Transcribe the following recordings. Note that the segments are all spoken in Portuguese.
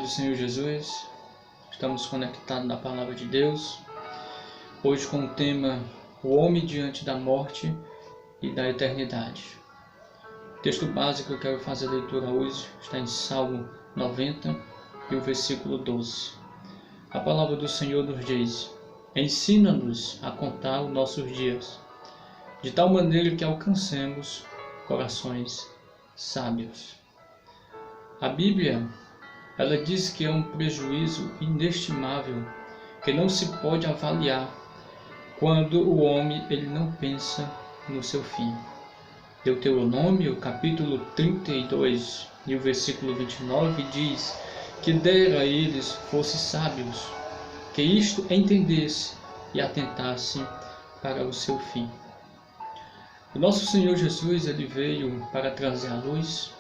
do Senhor Jesus, estamos conectados na Palavra de Deus, hoje com o tema O Homem Diante da Morte e da Eternidade. O texto básico que eu quero fazer a leitura hoje está em Salmo 90 e o versículo 12. A Palavra do Senhor nos diz: ensina-nos a contar os nossos dias, de tal maneira que alcancemos corações sábios. A Bíblia, ela diz que é um prejuízo inestimável, que não se pode avaliar quando o homem ele não pensa no seu fim. Deuteronômio, capítulo 32 e o versículo 29 diz que dera a eles fossem sábios, que isto entendesse e atentasse para o seu fim. O nosso Senhor Jesus ele veio para trazer a luz,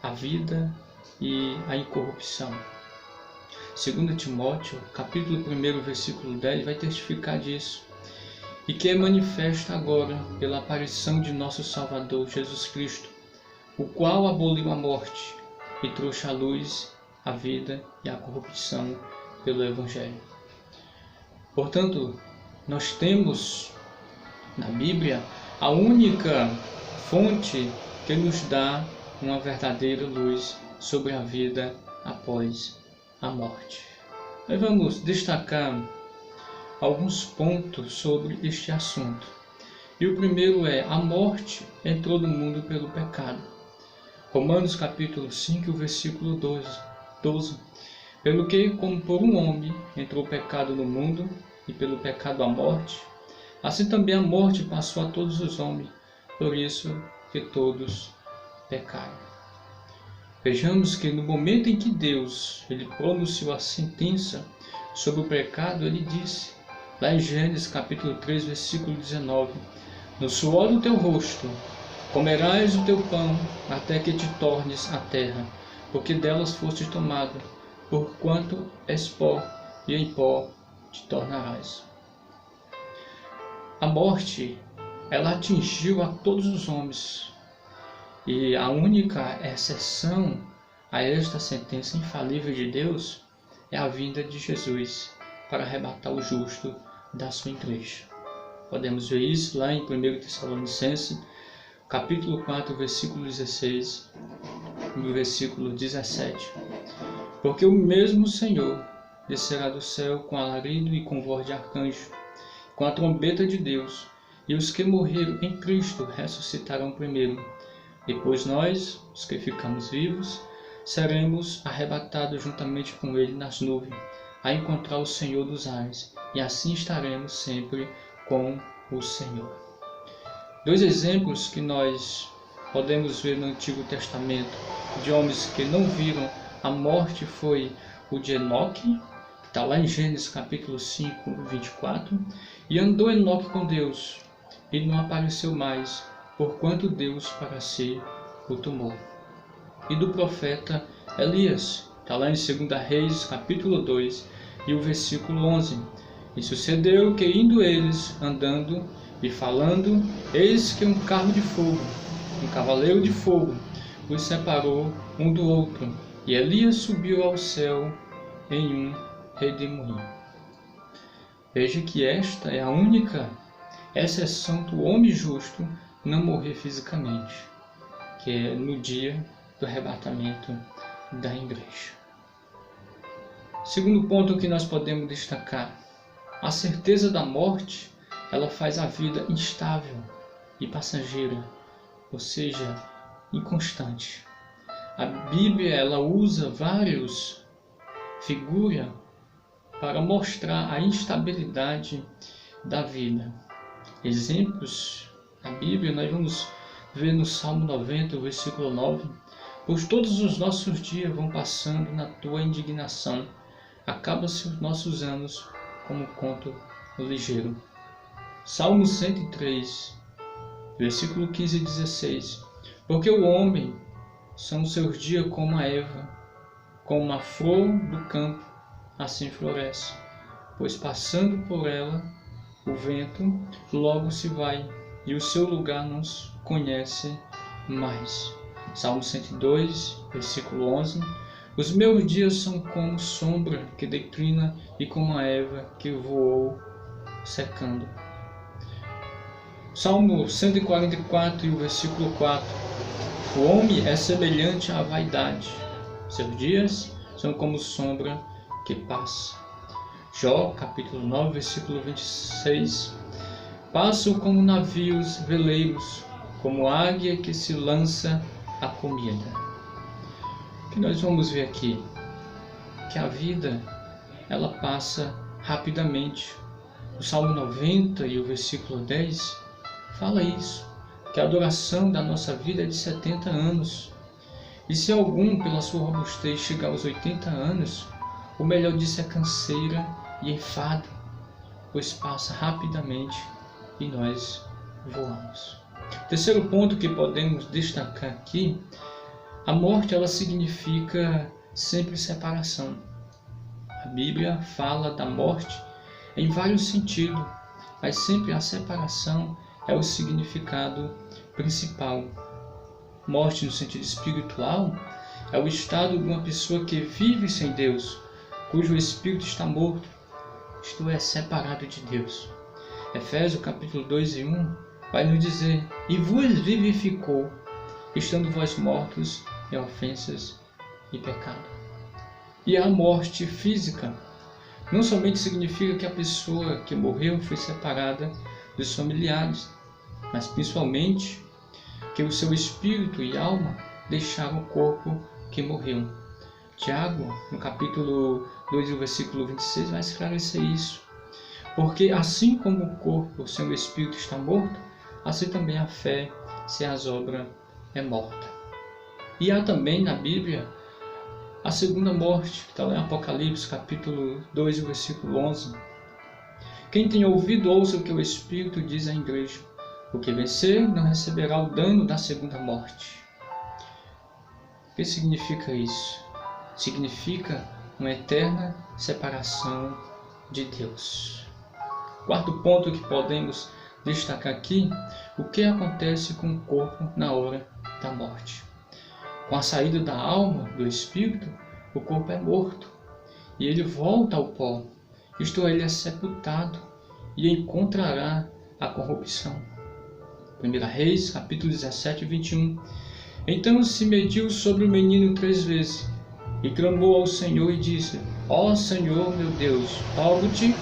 a vida e a incorrupção. 2 Timóteo, capítulo 1, versículo 10, vai testificar disso. E que é manifesta agora pela aparição de nosso Salvador Jesus Cristo, o qual aboliu a morte e trouxe a luz, a vida e a corrupção pelo Evangelho. Portanto, nós temos na Bíblia a única fonte que nos dá uma verdadeira luz sobre a vida após a morte. Nós vamos destacar alguns pontos sobre este assunto. E o primeiro é: a morte entrou no mundo pelo pecado. Romanos capítulo 5, versículo 12. Pelo que, como por um homem entrou o pecado no mundo, e pelo pecado a morte, assim também a morte passou a todos os homens, por isso que todos pecaram. Vejamos que no momento em que Deus ele pronunciou a sentença sobre o pecado, ele disse, lá em Gênesis capítulo 3, versículo 19: no suor do teu rosto comerás o teu pão até que te tornes a terra, porque delas fostes tomado, porquanto és pó, e em pó te tornarás. A morte, ela atingiu a todos os homens, e a única exceção a esta sentença infalível de Deus é a vinda de Jesus para arrebatar o justo da sua igreja. Podemos ver isso lá em 1 Tessalonicenses, capítulo 4, versículo 16 e versículo 17. Porque o mesmo Senhor descerá do céu com alarido e com voz de arcanjo, com a trombeta de Deus, e os que morreram em Cristo ressuscitarão primeiro. Depois nós, os que ficamos vivos, seremos arrebatados juntamente com ele nas nuvens, a encontrar o Senhor dos ares, e assim estaremos sempre com o Senhor. Dois exemplos que nós podemos ver no Antigo Testamento de homens que não viram a morte foi o de Enoque, que está lá em Gênesis capítulo 5, 24, e andou Enoque com Deus, e não apareceu mais, porquanto Deus para si o tomou. E do profeta Elias, está lá em 2 Reis, capítulo 2, e o versículo 11. E sucedeu que, indo eles, andando e falando, eis que um carro de fogo, um cavaleiro de fogo, os separou um do outro, e Elias subiu ao céu em um redemoinho. Veja que esta é a única exceção do homem justo não morrer fisicamente, que é no dia do arrebatamento da igreja. Segundo ponto que nós podemos destacar: a certeza da morte, ela faz a vida instável e passageira, ou seja, inconstante. A Bíblia ela usa várias figuras para mostrar a instabilidade da vida. Exemplos na Bíblia nós vamos ver no Salmo 90, versículo 9: pois todos os nossos dias vão passando na tua indignação, acabam-se os nossos anos como conto ligeiro. Salmo 103, versículo 15 e 16: porque o homem são os seus dias como a erva, como a flor do campo, assim floresce, pois passando por ela o vento logo se vai, e o seu lugar não conhece mais. Salmo 102, versículo 11: Os meus dias são como sombra que declina e como a erva que voou secando. Salmo 144 e o versículo 4. O homem é semelhante à vaidade. Seus dias são como sombra que passa. Jó, capítulo 9, versículo 26. Passam como navios veleiros, como águia que se lança à comida. O que nós vamos ver aqui? Que a vida, ela passa rapidamente. O Salmo 90 e o versículo 10 fala isso, que a duração da nossa vida é de 70 anos. E se algum, pela sua robustez, chegar aos 80 anos, o melhor disso é canseira e enfado, pois passa rapidamente e nós voamos. Terceiro ponto que podemos destacar aqui, a morte ela significa sempre separação. A Bíblia fala da morte em vários sentidos, mas sempre a separação é o significado principal. Morte no sentido espiritual é o estado de uma pessoa que vive sem Deus, cujo espírito está morto, isto é, separado de Deus. Efésios capítulo 2 e 1 vai nos dizer: e vos vivificou, estando vós mortos em ofensas e pecado. E a morte física não somente significa que a pessoa que morreu foi separada dos familiares, mas principalmente que o seu espírito e alma deixaram o corpo que morreu. Tiago, no capítulo 2, versículo 26, vai esclarecer isso. Porque assim como o corpo sem o espírito está morto, assim também a fé sem as obras é morta. E há também na Bíblia a segunda morte, que está lá em Apocalipse, capítulo 2, versículo 11. Quem tem ouvido, ouça o que o Espírito diz à igreja. O que vencer não receberá o dano da segunda morte. O que significa isso? Significa uma eterna separação de Deus. Quarto ponto que podemos destacar aqui, o que acontece com o corpo na hora da morte. Com a saída da alma, do espírito, o corpo é morto e ele volta ao pó, isto é, ele é sepultado e encontrará a corrupção. 1 Reis, capítulo 17, 21. Então se mediu sobre o menino 3 vezes e clamou ao Senhor e disse: ó Senhor meu Deus, rogo-te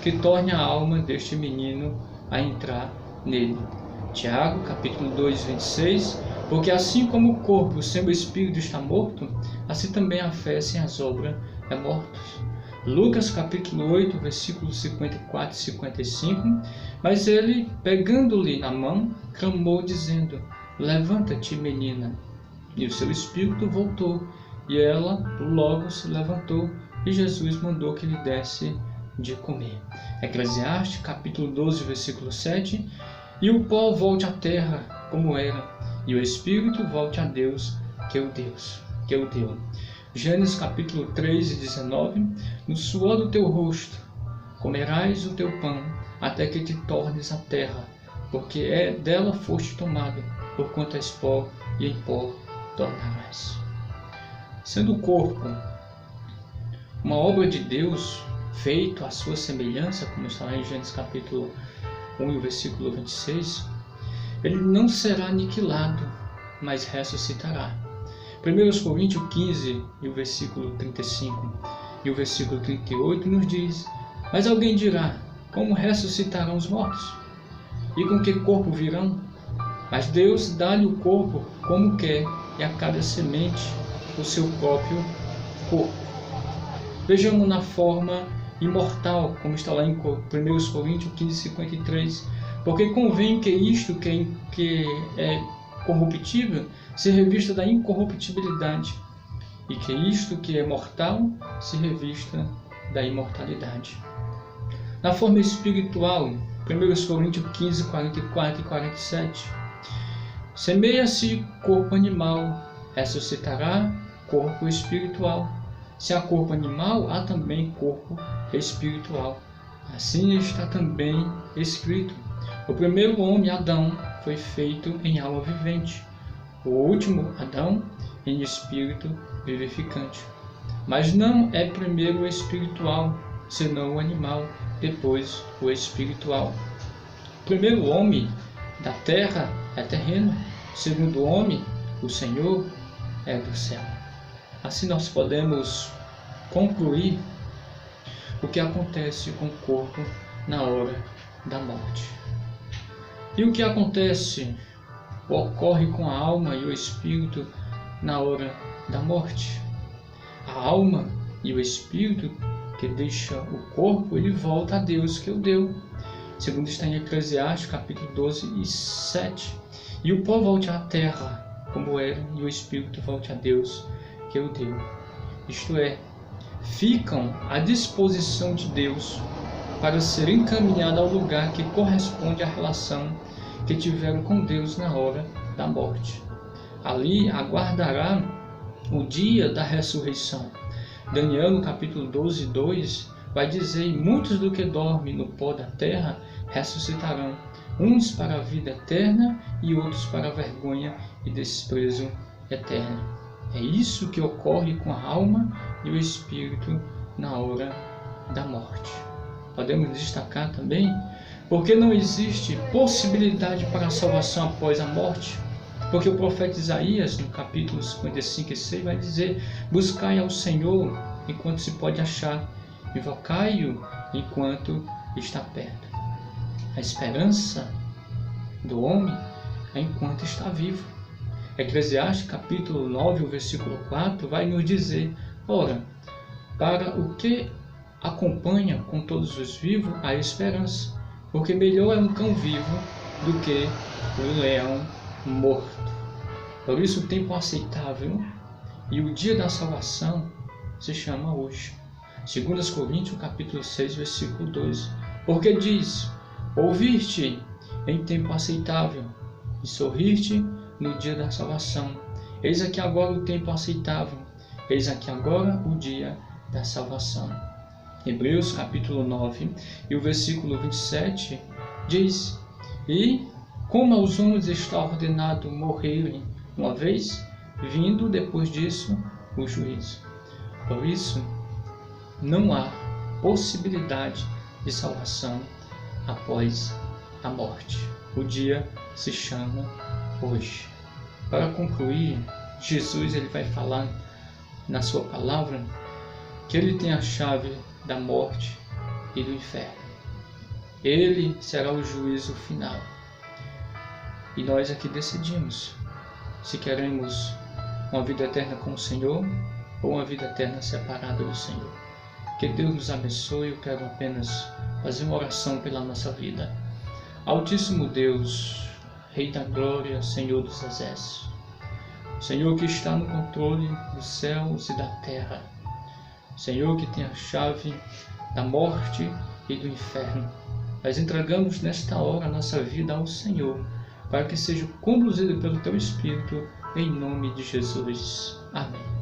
que torne a alma deste menino a entrar nele. Tiago, capítulo 2, 26. Porque assim como o corpo sem o espírito está morto, assim também a fé sem as obras é morta. Lucas, capítulo 8, versículos 54 e 55. Mas ele, pegando-lhe na mão, clamou, dizendo: levanta-te, menina. E o seu espírito voltou, e ela logo se levantou, e Jesus mandou que lhe desse de comer. Eclesiastes, capítulo 12, versículo 7. E o pó volte à terra como era, e o espírito volte a Deus, que o deu. Gênesis capítulo 3 e 19. No suor do teu rosto comerás o teu pão, até que te tornes a terra, porque dela foste tomado, porquanto és pó, e em pó tornarás. Sendo o corpo uma obra de Deus, feito à sua semelhança, como está lá em Gênesis capítulo 1 e o versículo 26, ele não será aniquilado, mas ressuscitará. 1 Coríntios 15 e o versículo 35 e o versículo 38 nos diz: mas alguém dirá: como ressuscitarão os mortos? E com que corpo virão? Mas Deus dá-lhe o corpo como quer, e a cada semente o seu próprio corpo. Vejamos na forma imortal, como está lá em 1 Coríntios 15, 53. Porque convém que isto que é corruptível se revista da incorruptibilidade, e que isto que é mortal se revista da imortalidade. Na forma espiritual, 1 Coríntios 15, 44 e 47. Semeia-se corpo animal, ressuscitará corpo espiritual. Se há corpo animal, há também corpo espiritual. Assim está também escrito: o primeiro homem, Adão, foi feito em alma vivente. O último, Adão, em espírito vivificante. Mas não é primeiro o espiritual, senão o animal, depois o espiritual. Primeiro o homem da terra é terreno, segundo o homem, o Senhor é do céu. Assim nós podemos concluir o que acontece com o corpo na hora da morte. E o que acontece, ocorre com a alma e o espírito na hora da morte. A alma e o espírito que deixa o corpo, ele volta a Deus que o deu. Segundo está em Eclesiastes, capítulo 12 e 7. E o pó volte à terra, como era, e o espírito volte a Deus que o deu. Isto é, ficam à disposição de Deus para ser encaminhado ao lugar que corresponde à relação que tiveram com Deus na hora da morte. Ali aguardará o dia da ressurreição. Daniel, no capítulo 12, 2, vai dizer: e muitos do que dormem no pó da terra ressuscitarão, uns para a vida eterna e outros para a vergonha e desprezo eterno. É isso que ocorre com a alma e o espírito na hora da morte. Podemos destacar também porque não existe possibilidade para a salvação após a morte. Porque o profeta Isaías, no capítulo 55 e 6, vai dizer: buscai ao Senhor enquanto se pode achar, invocai-o enquanto está perto. A esperança do homem é enquanto está vivo. Eclesiastes capítulo 9, o versículo 4, vai nos dizer: ora, para o que acompanha com todos os vivos a esperança, porque melhor é um cão vivo do que um leão morto. Por isso o tempo aceitável e o dia da salvação se chama hoje. 2 Coríntios capítulo 6, versículo 2. Porque diz: ouviste em tempo aceitável e sorriste no dia da salvação. Eis aqui agora o tempo aceitável, eis aqui agora o dia da salvação. Hebreus capítulo 9 e o versículo 27 diz: e como aos homens está ordenado morrerem uma vez, vindo depois disso o juízo. Por isso, não há possibilidade de salvação após a morte. O dia se chama hoje. Para concluir, Jesus ele vai falar na sua palavra que ele tem a chave da morte e do inferno. Ele será o juízo final. E nós aqui decidimos se queremos uma vida eterna com o Senhor ou uma vida eterna separada do Senhor. Que Deus nos abençoe. Eu quero apenas fazer uma oração pela nossa vida. Altíssimo Deus, Rei da Glória, Senhor dos Exércitos, Senhor que está no controle dos céus e da terra, Senhor que tem a chave da morte e do inferno, nós entregamos nesta hora a nossa vida ao Senhor, para que seja conduzido pelo Teu Espírito, em nome de Jesus. Amém.